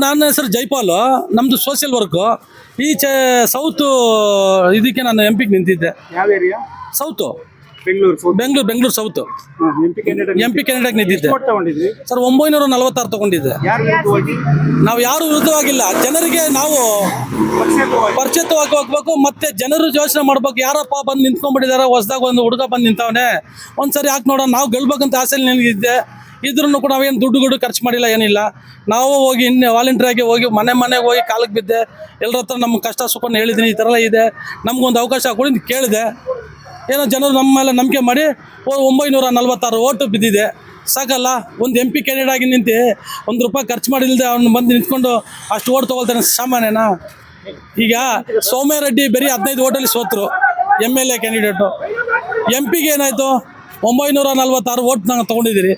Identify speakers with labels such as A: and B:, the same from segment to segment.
A: ನನ್ನ ಹೆಸರು ಜೈಪಾಲ್. ನಮ್ದು ಸೋಷಿಯಲ್ ವರ್ಕ್. ಈಚೆ ಸೌತ್ ಇದಕ್ಕೆ ನಾನು ಎಂಪಿಗೆ ನಿಂತಿದ್ದೆ.
B: ಯಾವ area?
A: South
B: Bengaluru
A: south
B: MP
A: candidate ನಿಂತಿದ್ದೆ
B: ತಗೊಂಡಿದ್ರಿ.
A: ಸರ್. 946 ತಗೊಂಡಿದ್ದೆ.
B: ಯಾರು ವಿರುದ್ಧವಾಗಿ?
A: ನಾವು ಯಾರು ವಿರುದ್ಧವಾಗಿಲ್ಲ. ಜನರಿಗೆ ನಾವು ಪರಿಚಿತವಾಗಿ ಹೋಗ್ಬೇಕು, ಮತ್ತೆ ಜನರು ಯೋಚನೆ ಮಾಡ್ಬೇಕು. ಯಾರಪ್ಪ ಬಂದು ನಿಂತ್ಕೊಂಡ್ಬಿಟ್ಟಿದಾರೆ, ಹೊಸದಾಗ ಒಂದು ಹುಡುಗ ಬಂದು ನಿಂತವನೆ, ಒಂದ್ಸರಿ ಹಾಕಿ ನೋಡೋಣ. ನಾವು ಗೆಲ್ಬೇಕಂತ ಆಸೆಯಲ್ಲಿ ನನಗಿದ್ದೆ. ಇದ್ರೂ ಕೂಡ ನಾವೇನು ದುಡ್ಡು ಖರ್ಚು ಮಾಡಿಲ್ಲ, ಏನಿಲ್ಲ. ನಾವು ಹೋಗಿ ವಾಲಂಟಿಯರಾಗಿ ಹೋಗಿ ಮನೆಗೆ ಹೋಗಿ ಕಾಲಕ್ಕೆ ಬಿದ್ದೆ. ಎಲ್ಲರ ಹತ್ರ ನಮ್ಮ ಕಷ್ಟ ಸುಖನ ಹೇಳಿದ್ದೀನಿ. ಈ ಥರ ಎಲ್ಲ ಇದೆ, ನಮಗೊಂದು ಅವಕಾಶ ಕೊಡಿ ಅಂತ ಕೇಳಿದೆ. ಏನೋ ಜನರು ನಮ್ಮ ಮೇಲೆ ನಂಬಿಕೆ ಮಾಡಿ 946 ಓಟು ಬಿದ್ದಿದೆ. ಸಾಕಲ್ಲ? ಒಂದು MP ಕ್ಯಾಂಡಿಡೇಟ್ ಆಗಿ ನಿಂತು ₹1 ಖರ್ಚು ಮಾಡಿಲ್ಲದೆ ಅವ್ನು ಬಂದು ನಿಂತ್ಕೊಂಡು ಅಷ್ಟು ಓಟ್ ತೊಗೊಳ್ತಾನೆ ಸಾಮಾನ್ಯನಾ? ಈಗ ಸೌಮ್ಯರೆಡ್ಡಿ ಬರೀ 15 ಓಟಲ್ಲಿ ಸೋತರು, MLA ಕ್ಯಾಂಡಿಡೇಟು. MPಗೆ ಏನಾಯಿತು? 946 ಓಟ್ ನಾವು ತೊಗೊಂಡಿದ್ದೀರಿ.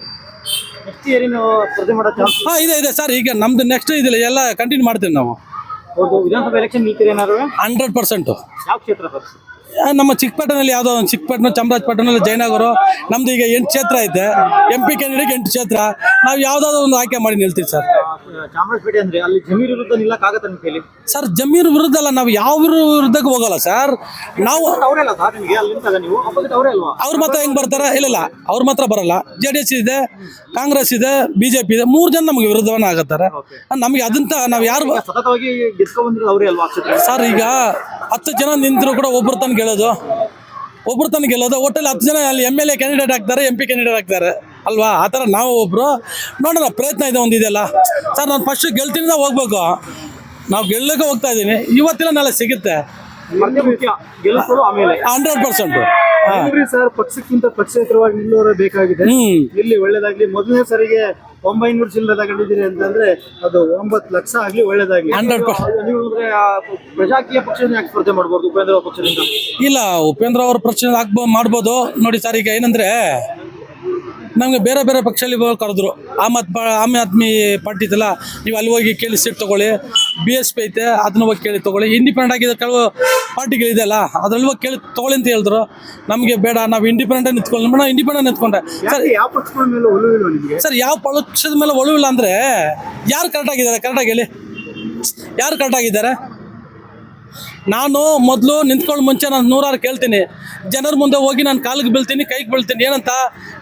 A: ಹಾಂ, ಇದೆ ಸರ್. ಈಗ ನಮ್ದು ನೆಕ್ಸ್ಟ್ ಇದಿಲ್ಲ, ಎಲ್ಲ ಕಂಟಿನ್ಯೂ ಮಾಡ್ತೀವಿ ನಾವು.
B: ವಿಧಾನಸಭಾ ಎಲೆಕ್ಷನ್ ನಿಲ್ತೀರಿ ಏನಾದ್ರು?
A: 100%.
B: ಯಾವ ಕ್ಷೇತ್ರ ಸರ್?
A: ನಮ್ಮ ಚಿಕ್ಕಪೇಟೆನಲ್ಲಿ ಯಾವುದೋ ಒಂದು ಚಿಕ್ಕಪೇಟೆ, ಚಾಮರಾಜಪೇಟೆನಲ್ಲಿ ಜಯನಗರ. ನಮ್ದು ಈಗ 8 ಕ್ಷೇತ್ರ ಐತೆ. MP ಕ್ಯಾಂಡಿಡೇಟ್ಗೆ 8 ಕ್ಷೇತ್ರ. ನಾವು ಯಾವುದಾದ್ರು ಒಂದು ಆಯ್ಕೆ ಮಾಡಿ ನಿಲ್ತೀವಿ ಸರ್.
B: ಚಾಮರಾಜಪೇಟೆ ಅಂದ್ರೆ ಅಲ್ಲಿ ಜಮೀರ್ ವಿರುದ್ಧ ನಿಲ್ಲಕ್ಕಾಗತ್ತೆ ನಿಮ್ಮ ಕೈಲಿ?
A: ಸರ್, ಜಮೀರ್ ವಿರುದ್ಧ ಅಲ್ಲ, ನಾವು ಯಾವ ವಿರುದ್ಧಕ್ಕೆ ಹೋಗಲ್ಲ ಸರ್. ನಾವು
B: ಅವರಲ್ಲ ಸರ್, ನಿಮಗೆ ಅಲ್ಲಿ ನೀವು ಅಪೋಸಿಟ್ ಅವರೇ ಅಲ್ವಾ?
A: ಅವ್ರ ಮಾತ್ರ ಹೆಂಗ್ ಬರ್ತಾರೆ? ಇಲ್ಲ, ಅವ್ರ ಮಾತ್ರ ಬರಲ್ಲ. JDS ಇದೆ, ಕಾಂಗ್ರೆಸ್ ಇದೆ, BJP ಇದೆ. 3 ಜನ ನಮಗೆ ವಿರುದ್ಧವನ್ನ ಆಗತ್ತಾರೆ. ನಮಗೆ ಅದಂತ ನಾವು ಯಾರು
B: ಸತತವಾಗಿ ಗೆದ್ಕೊಂಡು ಬಂದ್ರೆ ಅವರೇ ಅಲ್ವಾ
A: ಸರ್? ಈಗ 10 ಜನ ನಿಂತರು ಕೂಡ ಒಬ್ಬರು ತನಕ ಗೆಲ್ಲೋದು, ಒಟ್ಟಲ್ಲಿ 10 ಜನ ಅಲ್ಲಿ MLA ಕ್ಯಾಂಡಿಡೇಟ್ ಆಗ್ತಾರೆ, MP ಕ್ಯಾಂಡಿಡೇಟ್ ಆಗ್ತಾರೆ ಅಲ್ವಾ? ಆ ಥರ ನಾವು ಒಬ್ರು ನೋಡೋಣ, ಪ್ರಯತ್ನ ಇದೆ ಒಂದಿದೆಲ್ಲ ಸರ್. ನಾನು ಫಸ್ಟ್ ಗೆಲ್ತೀನಿ, ಹೋಗ್ಬೇಕು. ನಾವು ಗೆಲ್ಲಕ್ಕೆ ಹೋಗ್ತಾ ಇದ್ದೀನಿ. ಇವತ್ತಿನ ನಾಳೆ ಸಿಗುತ್ತೆ. 100%.
B: ಸರ್, ಪಕ್ಷಕ್ಕಿಂತ ಪಕ್ಷೇತರವಾಗಿ ನಿಲ್ಲೋರೇ ಬೇಕಾಗಿದೆ. ಇಲ್ಲಿ ಒಳ್ಳೇದಾಗ್ಲಿ. ಮೊದಲನೇ ಸರಿಗೆ 900 ಚಿಲ್ಲರೆ ತಗೊಂಡಿದ್ದೀರಿ ಅಂತಂದ್ರೆ ಅದು 9 ಲಕ್ಷ ಆಗ್ಲಿ, ಒಳ್ಳೇದಾಗ್ಲಿ.
A: 100%.
B: ನೀವು ಪ್ರಜಾಕೀಯ ಪಕ್ಷದಿಂದ ಯಾಕೆ ಸ್ಪರ್ಧೆ ಮಾಡ್ಬೋದು ಉಪೇಂದ್ರ ಅವ್ರ ಪಕ್ಷದಿಂದ?
A: ಇಲ್ಲ, ಉಪೇಂದ್ರ ಅವ್ರ ಪ್ರಶ್ನೆ ಮಾಡ್ಬೋದು. ನೋಡಿ ಸರ್, ಈಗ ಏನಂದ್ರೆ ನಮಗೆ ಬೇರೆ ಬೇರೆ ಪಕ್ಷದಲ್ಲಿ ಕರೆದ್ರು. ಆಮ್ ಆದ್ಮಿ ಪಾರ್ಟಿ ಇದೆಲ್ಲ, ನೀವು ಅಲ್ಲಿ ಹೋಗಿ ಕೇಳಿ ಸೀಟ್ ತೊಗೊಳ್ಳಿ. BSP ಐತೆ, ಅದನ್ನ ಹೋಗಿ ಕೇಳಿ ತೊಗೊಳ್ಳಿ. ಇಂಡಿಪೆಂಡೆಂಟ್ ಆಗಿದ್ದ ಕೆಲವು ಪಾರ್ಟಿಗಳಿದೆಯಲ್ಲ, ಅದ್ರಲ್ಲಿ ಹೋಗಿ ಕೇಳಿ ತೊಗೊಳ್ಳಿ ಅಂತ ಹೇಳಿದ್ರು. ನಮಗೆ ಬೇಡ, ನಾವು ಇಂಡಿಪೆಂಡೆಂಟ್ ನಿಂತ್ಕೊಂಡು ನಾವು ಇಂಡಿಪೆಂಡೆಂಟ್ ನಿಂತ್ಕೊಂಡೆ ಸರ್.
B: ಯಾವ ಪಕ್ಷದ ಮೇಲೆ ಒಲವಿಲ್ಲ ನಿಮಗೆ?
A: ಸರ್, ಯಾವ ಪಕ್ಷದ ಮೇಲೆ ಒಲವಿಲ್ಲ ಅಂದರೆ ಯಾರು ಕರೆಕ್ಟಾಗಿ ಹೇಳಿ? ಯಾರು ಕರೆಕ್ಟಾಗಿದ್ದಾರೆ? ನಾನು ಮೊದಲು ನಿಂತ್ಕೊಳ್ಳೋ ಮುಂಚೆ ನಾನು 100 ಕೇಳ್ತೀನಿ. ಜನರ ಮುಂದೆ ಹೋಗಿ ನಾನು ಕಾಲಿಗೆ ಬೀಳ್ತೀನಿ, ಕೈಗೆ ಬೀಳ್ತೀನಿ. ಏನಂತ?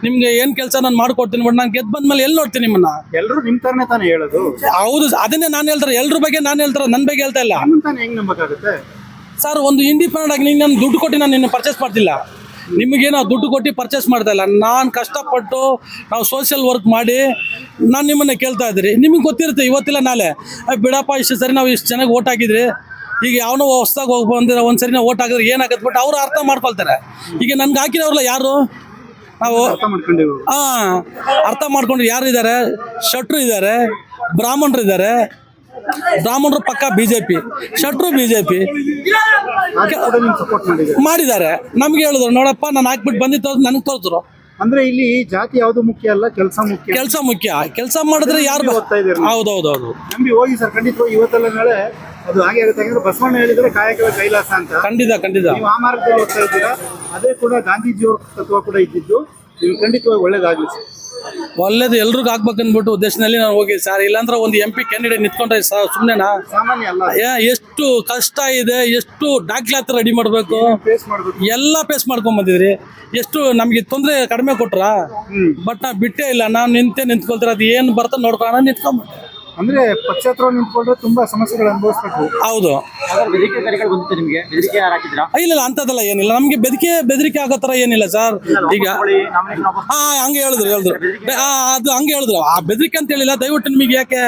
A: ನಿಮ್ಗೆ ಏನು ಕೆಲಸ ನಾನು ಮಾಡ್ಕೊಡ್ತೀನಿ. ಬಟ್ ನಾನು ಗೆದ್ದು ಬಂದ್ಮೇಲೆ ಎಲ್ಲಿ ನೋಡ್ತೀನಿ ನಿಮ್ಮನ್ನ?
B: ಎಲ್ಲರೂ ನಿಮ್ಮ ಥರನೇ ತಾನೇ ಹೇಳೋದು?
A: ಹೌದು, ಅದನ್ನೇ ನಾನು ಹೇಳ್ತಾರೆ. ಎಲ್ಲರ ಬಗ್ಗೆ ನಾನು ಹೇಳ್ತಾರೆ, ನನ್ನ ಬಗ್ಗೆ ಹೇಳ್ತಾ ಇಲ್ಲ.
B: ಹೆಂಗೆ ನಂಬಕ್ಕಾಗುತ್ತೆ
A: ಸರ್? ಒಂದು ಇಂಡಿಪೆಂಡೆಂಟ್ ಆಗಿ ನಾನು ದುಡ್ಡು ಕೊಟ್ಟು ನಾನು ನಿನ್ನ ಪರ್ಚೇಸ್ ಮಾಡ್ತಿಲ್ಲ. ನಿಮಗೇನೋ ದುಡ್ಡು ಕೊಟ್ಟು ಪರ್ಚೇಸ್ ಮಾಡ್ತಾ ಇಲ್ಲ. ನಾನು ಕಷ್ಟಪಟ್ಟು ನಾವು ಸೋಷಿಯಲ್ ವರ್ಕ್ ಮಾಡಿ ನಾನು ನಿಮ್ಮನ್ನೇ ಕೇಳ್ತಾ ಇದ್ದೀರಿ. ನಿಮಗೆ ಗೊತ್ತಿರುತ್ತೆ ಇವತ್ತಿಲ್ಲ ನಾಳೆ, ಬಿಡಪ್ಪ ಇಷ್ಟು ಸರಿ ನಾವು ಇಷ್ಟು ಚೆನ್ನಾಗಿ ಓಟ್ ಹಾಕಿದ್ರಿ, ಈಗ ಯಾವನೋ ಹೊಸ್ದಾಗಿ ಹೋಗಿ ಬಂದಿರೋ ಒಂದ್ಸರಿ ನಾವು ಓಟ್ ಹಾಕಿದ್ರೆ ಏನಾಗತ್ತೆ ಬಟ್ ಅವ್ರು ಅರ್ಥ ಮಾಡ್ಕೊಳ್ತಾರೆ. ಈಗ ನನ್ಗೆ ಹಾಕಿರೋರಲ್ಲ ಯಾರು? ನಾವು ಅರ್ಥ ಮಾಡ್ಕೊಂಡು ಯಾರಿದ್ದಾರೆ? ಶೆಟ್ರು ಇದ್ದಾರೆ, ಬ್ರಾಹ್ಮಣರು ಇದ್ದಾರೆ. ಬ್ರಾಹ್ಮಣರು ಪಕ್ಕ BJP, ಶೆಟ್ರು BJP ಮಾಡಿದ್ದಾರೆ. ನಮ್ಗೆ ಹೇಳಿದ್ರು, ನೋಡಪ್ಪ ನಾನು ಹಾಕ್ಬಿಟ್ಟು ಬಂದಿತ್ತು, ನನಗೆ ತೋರಿದ್ರು.
B: ಅಂದ್ರೆ ಇಲ್ಲಿ ಜಾತಿ ಯಾವ್ದು ಮುಖ್ಯ ಅಲ್ಲ, ಕೆಲಸ ಮುಖ್ಯ.
A: ಕೆಲಸ ಮಾಡಿದ್ರೆ ಯಾರು? ಹೌದೌದು.
B: ನಂಬಿ ಹೋಗಿ ಸರ್, ಖಂಡಿತವಾಗಿ ಇವತ್ತೆಲ್ಲ ನಾಳೆ ಅದು ಹಾಗೆ ಆಗುತ್ತೆ. ಯಾಕಂದ್ರೆ ಬಸವಣ್ಣ ಹೇಳಿದ್ರೆ ಕಾಯಕವೇ ಕೈಲಾಸ ಅಂತ.
A: ಖಂಡಿತ.
B: ನೀವು ಆ ಮಾರ್ಗದಲ್ಲಿ ಹೋಗ್ತಾ ಇದ್ದೀರಾ. ಅದೇ ಕೂಡ ಗಾಂಧೀಜಿಯವ್ರ ತತ್ವ ಕೂಡ ಇದ್ದಿದ್ದು. ನೀವು ಖಂಡಿತವಾಗಿ ಒಳ್ಳೇದಾಗ್ಲಿ ಸರ್.
A: ಒಳ್ಳೇದು ಎಲ್ರಿಗೂ ಆಗ್ಬೇಕನ್ಬಿಟ್ಟು ಉದ್ದೇಶದಲ್ಲಿ ನಾನು ಹೋಗಿ ಸರ್. ಇಲ್ಲಾಂದ್ರೆ ಒಂದು MP ಕ್ಯಾಂಡಿಡೇಟ್ ನಿಂತ್ಕೊಂಡ್ರೆ ಸುಮ್ಮನೆನಾ?
B: ಸಾಮಾನ್ಯ ಅಲ್ಲ.
A: ಎಷ್ಟು ಕಷ್ಟ ಇದೆ, ಎಷ್ಟು ದಾಖಲಾತಿ ರೆಡಿ ಮಾಡಬೇಕು, ಎಲ್ಲ ಫೇಸ್ ಮಾಡ್ಕೊಂಡ್ ಬಂದಿದ್ರಿ. ಎಷ್ಟು ನಮ್ಗೆ ತೊಂದರೆ ಕಡಿಮೆ ಕೊಟ್ರ, ಬಟ್ ನಾ ಬಿಟ್ಟೇ ಇಲ್ಲ. ನಾವು ನಿಂತ್ಕೊಳ್ತೀರ, ಅದು ಏನು ಬರ್ತಾ ನೋಡ್ಕೊಳ್ಳೋಣ ನಿಂತ್ಕೊಂಡ್ಬಿಟ್ಟು.
B: ಅಂದ್ರೆ ಪಕ್ಷೇತರ ನಿಂತ್ಕೊಂಡ್ರೆ ತುಂಬಾ ಸಮಸ್ಯೆಗಳು ಅನುಭವಿಸ್ಬೇಕು.
A: ಹೌದು. ಇಲ್ಲ, ಅಂತದಲ್ಲ ಏನಿಲ್ಲ. ನಮ್ಗೆ ಬೆದರಿಕೆ ಆಗೋ ತರ ಏನಿಲ್ಲ ಸರ್. ಈಗ ಹಂಗೆ ಹೇಳಿದ್ರು ಅದು ಹಂಗೆ ಹೇಳಿದ್ರು. ಆ ಬೆದರಿಕೆ ಅಂತ ಹೇಳಿಲ್ಲ. ದಯವಿಟ್ಟು ನಿಮಗೆ ಯಾಕೆ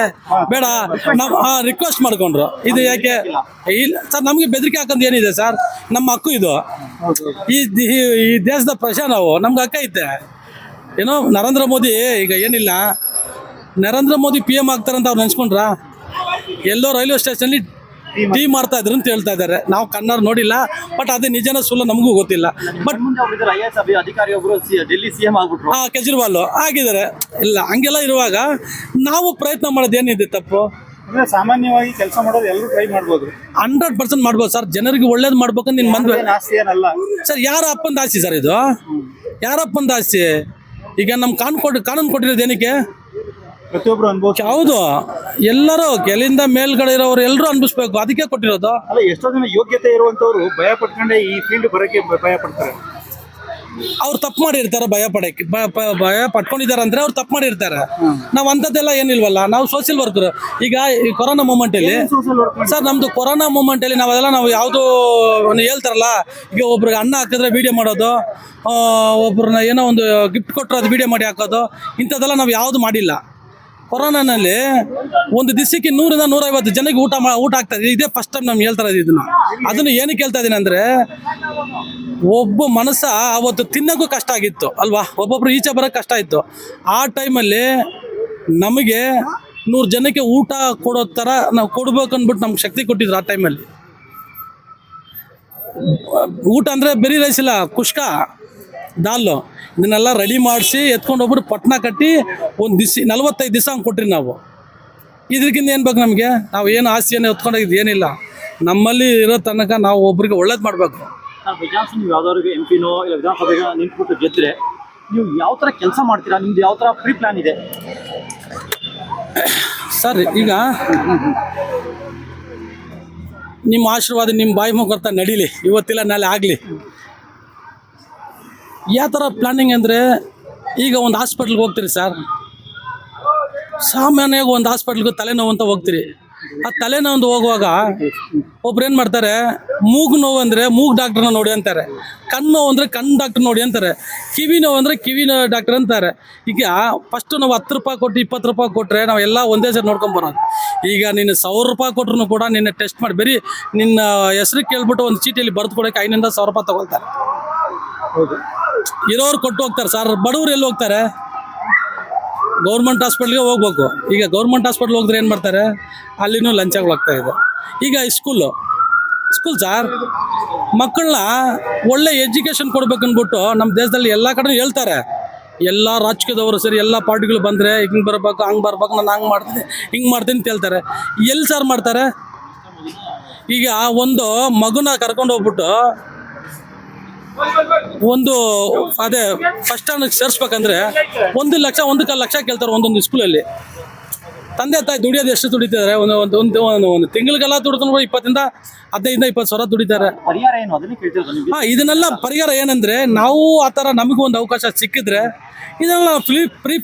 A: ಬೇಡ, ನಾವು ರಿಕ್ವೆಸ್ಟ್ ಮಾಡ್ಕೊಂಡ್ರು. ಇದು ಯಾಕೆ ಇಲ್ಲ ಸರ್, ನಮ್ಗೆ ಬೆದರಿಕೆ ಹಾಕೋದು ಏನಿದೆ ಸರ್? ನಮ್ಮ ಹಕ್ಕು ಇದು. ಈ ದೇಶದ ಪ್ರಜೆ ನಾವು, ನಮ್ಗೆ ಹಕ್ಕ ಐತೆ. ಏನೋ ನರೇಂದ್ರ ಮೋದಿ ಈಗ ಏನಿಲ್ಲ, ನರೇಂದ್ರ ಮೋದಿ PM ಆಗ್ತಾರಂತ ಅವ್ರು ನೆನ್ಸ್ಕೊಂಡ್ರ? ಎಲ್ಲೋ ರೈಲ್ವೆ ಸ್ಟೇಷನಲ್ಲಿ ಟೀ ಮಾಡ್ತಾ ಇದ್ರು ಅಂತ ಹೇಳ್ತಾ ಇದ್ದಾರೆ. ನಾವು ಕನ್ನಡ ನೋಡಿಲ್ಲ, ಬಟ್ ಅದೇ ನಿಜನ ಸುಳ್ಳು ನಮಗೂ ಗೊತ್ತಿಲ್ಲ. ಬಟ್ ಕೇಜ್ರಿವಾಲ್ ಆಗಿದ್ದಾರೆ. ಇಲ್ಲ, ಹಂಗೆಲ್ಲ ಇರುವಾಗ ನಾವು ಪ್ರಯತ್ನ ಮಾಡೋದು ಏನಿದೆ ತಪ್ಪು?
B: ಸಾಮಾನ್ಯವಾಗಿ ಕೆಲಸ ಮಾಡೋದು ಎಲ್ಲರೂ ಟ್ರೈ ಮಾಡ್ಬೋದು.
A: 100% ಮಾಡ್ಬೋದು ಸರ್. ಜನರಿಗೆ ಒಳ್ಳೇದು ಮಾಡ್ಬೇಕಂತ ನಿನ್ ಮನ್ವೆ ಸರ್. ಯಾರ ಅಪ್ಪಂದ ಆಸ್ತಿ ಸರ್ ಇದು? ಯಾರಪ್ಪಂದ ಆಸ್ತಿ? ಈಗ ನಮ್ಮ ಕಾನೂನು ಕೊಟ್ಟಿರೋದು ಏನಕ್ಕೆ?
B: ಪ್ರತಿಯೊಬ್ರು ಅನುಭವ.
A: ಹೌದು, ಎಲ್ಲರೂ ಕೆಲಿಂದ ಮೇಲ್ಗಡೆ ಇರೋರು ಎಲ್ಲರೂ ಅನ್ಭಿಸ್ಬೇಕು, ಅದಕ್ಕೆ ಕೊಟ್ಟಿರೋದು.
B: ಅಲ್ಲ, ಎಷ್ಟೋ ಜನ ಯೋಗ್ಯತೆ ಇರುವಂತವ್ರು ಭಯ ಪಟ್ಕೊಂಡೆ ಈ ಫೀಲ್ಡ್ ಬರಕ್ಕೆ ಭಯ ಪಡ್ತಾರೆ.
A: ಅವ್ರು ತಪ್ಪು ಮಾಡಿರ್ತಾರೆ, ಭಯ ಪಟ್ಕೊಂಡಿದ್ದಾರೆ ಅಂದ್ರೆ ಅವ್ರು ತಪ್ಪು ಮಾಡಿರ್ತಾರೆ. ನಾವು ಅಂಥದ್ದೆಲ್ಲ ಏನಿಲ್ವಲ್ಲ, ನಾವು ಸೋಷಿಯಲ್ ವರ್ಕರ್. ಈಗ ಈ ಕೊರೋನಾ ಮೂಮೆಂಟಲ್ಲಿ
B: ಸೋಷಿಯಲ್ ವರ್ಕ್
A: ಸರ್, ನಮ್ದು ಕೊರೋನಾ ಮೂಮೆಂಟಲ್ಲಿ ನಾವು ಯಾವುದು ಹೇಳ್ತಾರಲ್ಲ, ಈಗ ಒಬ್ರಿಗೆ ಅನ್ನ ಹಾಕಿದ್ರೆ ವಿಡಿಯೋ ಮಾಡೋದು, ಒಬ್ರನ್ನ ಏನೋ ಒಂದು ಗಿಫ್ಟ್ ಕೊಟ್ಟರೆ ಅದು ವಿಡಿಯೋ ಮಾಡಿ ಹಾಕೋದು, ಇಂಥದ್ದೆಲ್ಲ ನಾವು ಯಾವುದು ಮಾಡಿಲ್ಲ. ಕೊರೋನಾನಲ್ಲಿ ಒಂದು ದಿವಸಕ್ಕೆ 100ರಿಂದ 150 ಜನಕ್ಕೆ ಊಟ ಆಗ್ತಾ ಇದೆ. ಇದೇ ಫಸ್ಟ್ ಟೈಮ್ ನಮ್ಗೆ ಹೇಳ್ತಾ ಇದ್ದೀವಿ ಇದನ್ನು. ಅದನ್ನು ಏನಕ್ಕೆ ಹೇಳ್ತಾ ಇದ್ದೀನಿ ಅಂದರೆ, ಒಬ್ಬ ಮನಸ್ಸ ಅವತ್ತು ತಿನ್ನೋಕ್ಕೂ ಕಷ್ಟ ಆಗಿತ್ತು ಅಲ್ವಾ, ಒಬ್ಬೊಬ್ರು ಈಚೆ ಬರೋಕ್ಕೆ ಕಷ್ಟ ಇತ್ತು. ಆ ಟೈಮಲ್ಲಿ ನಮಗೆ 100 ಜನಕ್ಕೆ ಊಟ ಕೊಡೋ ಥರ ನಾವು ಕೊಡ್ಬೇಕು ಅಂದ್ಬಿಟ್ಟು ನಮ್ಗೆ ಶಕ್ತಿ ಕೊಟ್ಟಿದ್ರು. ಆ ಟೈಮಲ್ಲಿ ಊಟ ಅಂದರೆ ಬರೀ ರೈಸ್ ಇಲ್ಲ, ಕುಷ್ಕ, ದಾಲು, ಇದನ್ನೆಲ್ಲ ರೆಡಿ ಮಾಡಿಸಿ ಎತ್ಕೊಂಡು ಹೋಗ್ಬಿಟ್ಟು ಪಟ್ನ ಕಟ್ಟಿ ಒಂದು 45 ದಿವಸ ಹಂಗೆ ಕೊಟ್ರಿ ನಾವು. ಇದಕ್ಕಿಂತ ಏನು ಬೇಕು ನಮಗೆ? ನಾವು ಏನು ಆಸ್ತಿಯನ್ನು ಎತ್ಕೊಂಡೋಗಿದ್ದು ಏನಿಲ್ಲ. ನಮ್ಮಲ್ಲಿ ಇರೋ ತನಕ ನಾವು ಒಬ್ರಿಗೆ ಒಳ್ಳೇದು ಮಾಡಬೇಕು.
C: ವಿಧಾನಸಭೆ ನೀವು ಯಾವ್ದಾದ್ರು MP ನೋ ಇಲ್ಲ ವಿಧಾನಸಭೆಗೆ ನಿಂತ್ಬಿಟ್ಟು ಗೆದ್ದರೆ ನೀವು ಯಾವ ಥರ ಕೆಲಸ ಮಾಡ್ತೀರಾ? ನಿಮ್ದು ಯಾವ ಥರ ಪ್ರೀ ಪ್ಲಾನ್ ಇದೆ
A: ಸರ್? ಈಗ ನಿಮ್ಮ ಆಶೀರ್ವಾದ ನಿಮ್ಮ ಬಾಯಿ ಮುಖರ್ತ ನಡೀಲಿ, ಇವತ್ತಿಲ್ಲ ನಾಳೆ ಆಗಲಿ. ಯಾವ ಥರ ಪ್ಲಾನಿಂಗ್ ಅಂದರೆ, ಈಗ ಒಂದು ಹಾಸ್ಪಿಟ್ಲ್ಗೆ ಹೋಗ್ತೀರಿ ಸರ್, ಸಾಮಾನ್ಯವಾಗಿ ಒಂದು ಹಾಸ್ಪಿಟ್ಲ್ಗೆ ತಲೆನೋವು ಅಂತ ಹೋಗ್ತೀರಿ. ಆ ತಲೆನೋವು ಹೋಗುವಾಗ ಒಬ್ರು ಏನು ಮಾಡ್ತಾರೆ, ಮೂಗು ನೋವು ಅಂದರೆ ಮೂಗು ಡಾಕ್ಟ್ರನ್ನ ನೋಡಿ ಅಂತಾರೆ, ಕಣ್ಣು ನೋವು ಅಂದರೆ ಕಣ್ಣು ಡಾಕ್ಟ್ರ್ ನೋಡಿ ಅಂತಾರೆ, ಕಿವಿ ನೋವು ಅಂದರೆ ಕಿವಿ ಡಾಕ್ಟರ್ ಅಂತಾರೆ. ಈಗ ಫಸ್ಟು ನಾವು 10 ರೂಪಾಯಿ ಕೊಟ್ಟು 20 ರೂಪಾಯಿ ಕೊಟ್ಟರೆ ನಾವು ಎಲ್ಲ ಒಂದೇ ಸರಿ ನೋಡ್ಕೊಂಬರೋದು. ಈಗ ನೀನು 1000 ರೂಪಾಯಿ ಕೊಟ್ಟರು ಕೂಡ ನಿನ್ನ ಟೆಸ್ಟ್ ಮಾಡಿ ಬರೀ ನಿನ್ನ ಹೆಸ್ರು ಕೇಳ್ಬಿಟ್ಟು ಒಂದು ಚೀಟಿಯಲ್ಲಿ ಬರೆದು ಕೊಡೋಕ್ಕೆ 500 1000 ರೂಪಾಯಿ ತೊಗೊಳ್ತಾರೆ.
B: ಹೌದು,
A: ಇರೋರು ಕೊಟ್ಟು ಹೋಗ್ತಾರೆ ಸರ್. ಬಡವ್ರು ಎಲ್ಲಿ ಹೋಗ್ತಾರೆ? ಗೌರ್ಮೆಂಟ್ ಹಾಸ್ಪಿಟ್ಲಿಗೆ ಹೋಗ್ಬೇಕು. ಈಗ ಗೌರ್ಮೆಂಟ್ ಹಾಸ್ಪಿಟ್ಲ್ ಹೋಗಿದ್ರೆ ಏನು ಮಾಡ್ತಾರೆ, ಅಲ್ಲಿನೂ ಲಂಚಗಳಾಗ್ತಾ ಇದೆ. ಈಗ ಸ್ಕೂಲ್ ಸರ್, ಮಕ್ಕಳನ್ನ ಒಳ್ಳೆ ಎಜುಕೇಷನ್ ಕೊಡ್ಬೇಕನ್ಬಿಟ್ಟು ನಮ್ಮ ದೇಶದಲ್ಲಿ ಎಲ್ಲ ಕಡೆ ಹೇಳ್ತಾರೆ. ಎಲ್ಲ ರಾಜಕೀಯದವರು ಸರಿ, ಎಲ್ಲ ಪಾರ್ಟಿಗಳು ಬಂದರೆ ಹಿಂಗೆ ಬರ್ಬೇಕು, ಹಂಗೆ ಬರ್ಬೇಕು, ನಾನು ಹಂಗೆ ಮಾಡ್ತೀನಿ, ಹಿಂಗೆ ಮಾಡ್ತೀನಿ ಅಂತ ಹೇಳ್ತಾರೆ. ಎಲ್ಲಿ ಸರ್ ಮಾಡ್ತಾರೆ? ಈಗ ಒಂದು ಮಗುನ ಕರ್ಕೊಂಡು ಹೋಗ್ಬಿಟ್ಟು ಒಂದು ಅದೇ ಫಸ್ಟ್ ಸ್ಟ್ಯಾಂಡರ್ಡ್ ಸೇರಿಸ್ಬೇಕಂದ್ರೆ 1 ಲಕ್ಷ 1.25 ಲಕ್ಷ ಕೇಳ್ತಾರೆ ಒಂದೊಂದು ಸ್ಕೂಲಲ್ಲಿ. ತಂದೆ ತಾಯಿ ದುಡಿಯೋದು ಎಷ್ಟು ದುಡಿತಾರೆ? ಒಂದು ತಿಂಗಳಿಗೆಲ್ಲ ದುಡ್ಕೊಂಡು 20 ರಿಂದ 15-20 ಸಾವಿರ ದುಡಿತಾರೆ.
C: ಪರಿಹಾರ ಏನು ಅದನ್ನೇ ಕೇಳ್ತಿರೋದು ನಿಮಗೆ?
A: ಇದನ್ನೆಲ್ಲ ಪರಿಹಾರ ಏನಂದರೆ, ನಾವು ಆ ಥರ ನಮಗೂ ಒಂದು ಅವಕಾಶ ಸಿಕ್ಕಿದ್ರೆ ಇದೆಲ್ಲ ಪ್ರೀ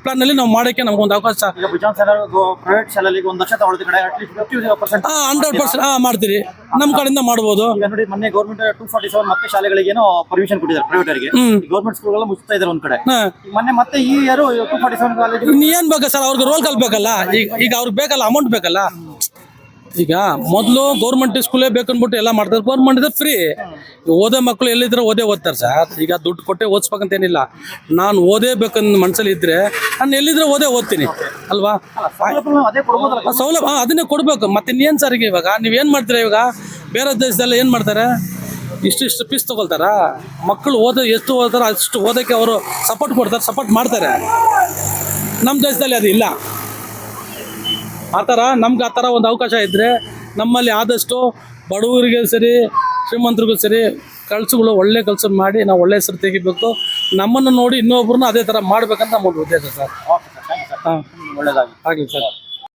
A: ಪ್ಲಾನಲ್ಲಿ ನಾವು ಮಾಡೋಕ್ಕೆ ನಮಗೊಂದು ಅವಕಾಶ.
C: ಈಗ ವಿಧಾನಸಭೆ ಪ್ರೈವೇಟ್ ಶಾಲೆಗಳಿಗೆ 1 ಲಕ್ಷ ತಗೊಳ್ತಿ ಕಡೆ ಅಟ್ಲೀಸ್ಟ್ 50%
A: 100% ಮಾಡ್ತೀರಿ, ನಮ್ಮ ಕಡೆಯಿಂದ ಮಾಡ್ಬೋದು.
C: ಈಗ ನೋಡಿ, ಮೊನ್ನೆ ಗೌರ್ಮೆಂಟ್ 247 ಮತ್ತೆ ಶಾಲೆಗಳಿಗೆ ಏನೋ ಪರ್ಮಿಷನ್ ಕೊಟ್ಟಿದ್ದಾರೆ ಪ್ರೈವೇಟ್ ಅವರಿಗೆ. ಗೌರ್ಮೆಂಟ್ ಸ್ಕೂಲ್ಗೆಲ್ಲ ಮುಚ್ತಾ ಇದ್ದಾರೆ ಒಂದ್ ಕಡೆ. ಮೊನ್ನೆ ಮತ್ತೆ ಈ ಯಾರು 247 ಕಾಲೇಜ್
A: ಏನ್ ಬೇಕಾ ಸರ್? ಅವ್ರಿಗೆ ರೋಲ್ ಕಲ್ಬೇಕಲ್ಲ. ಈಗ ಅವ್ರಿಗೆ ಬೇಕಲ್ಲ, ಅಮೌಂಟ್ ಬೇಕಲ್ಲ. ಈಗ ಮೊದಲು ಗೌರ್ಮೆಂಟ್ ಸ್ಕೂಲೇ ಬೇಕನ್ಬಿಟ್ಟು ಎಲ್ಲ ಮಾಡ್ತಾರೆ. ಗೌರ್ಮೆಂಟ್ ಇದೆ ಫ್ರೀ. ಓದೋ ಮಕ್ಕಳು ಎಲ್ಲಿದ್ರೆ ಓದ್ತಾರೆ ಸರ್. ಈಗ ದುಡ್ಡು ಕೊಟ್ಟೆ ಓದಿಸ್ಬೇಕಂತೇನಿಲ್ಲ. ನಾನು ಓದೇಬೇಕಂತ ಮನಸ್ಸಲ್ಲಿ ಇದ್ದರೆ ನಾನು ಎಲ್ಲಿದ್ರೆ ಓದ್ತೀನಿ ಅಲ್ವಾ?
C: ಅದೇ ಕೊಡ್ಬೋದಲ್ಲ
A: ಸೌಲಭ್ಯ, ಅದನ್ನೇ ಕೊಡಬೇಕು. ಮತ್ತೆ ಇನ್ನೇನು ಸರ್? ಇವಾಗ ನೀವೇನು ಮಾಡ್ತೀರಾ? ಇವಾಗ ಬೇರೆ ದೇಶದಲ್ಲಿ ಏನು ಮಾಡ್ತಾರೆ, ಇಷ್ಟು ಫೀಸ್ ತೊಗೊಳ್ತಾರ. ಮಕ್ಕಳು ಎಷ್ಟು ಓದ್ತಾರೆ ಅಷ್ಟು ಓದೋಕ್ಕೆ ಅವರು ಸಪೋರ್ಟ್ ಮಾಡ್ತಾರೆ. ನಮ್ಮ ದೇಶದಲ್ಲಿ ಅದು ಇಲ್ಲ. ಆ ಥರ ನಮ್ಗೆ ಆ ಥರ ಒಂದು ಅವಕಾಶ ಇದ್ದರೆ ನಮ್ಮಲ್ಲಿ ಆದಷ್ಟು ಬಡವರಿಗೆ ಸರಿ, ಶ್ರೀಮಂತರಿಗೂ ಸರಿ ಒಳ್ಳೆ ಕೆಲಸ ಮಾಡಿ ನಾವು ಒಳ್ಳೆ ಹೆಸರು ತೆಗಿಬೇಕು. ನಮ್ಮನ್ನು ನೋಡಿ ಇನ್ನೊಬ್ರನ್ನ ಅದೇ ಥರ ಮಾಡ್ಬೇಕಂತ ನಮ್ಮ ಒಂದು ಉದ್ದೇಶ ಸರ್.
C: ಒಳ್ಳೆಯದಾಗಿ
A: ಆಗಲಿ ಸರ್.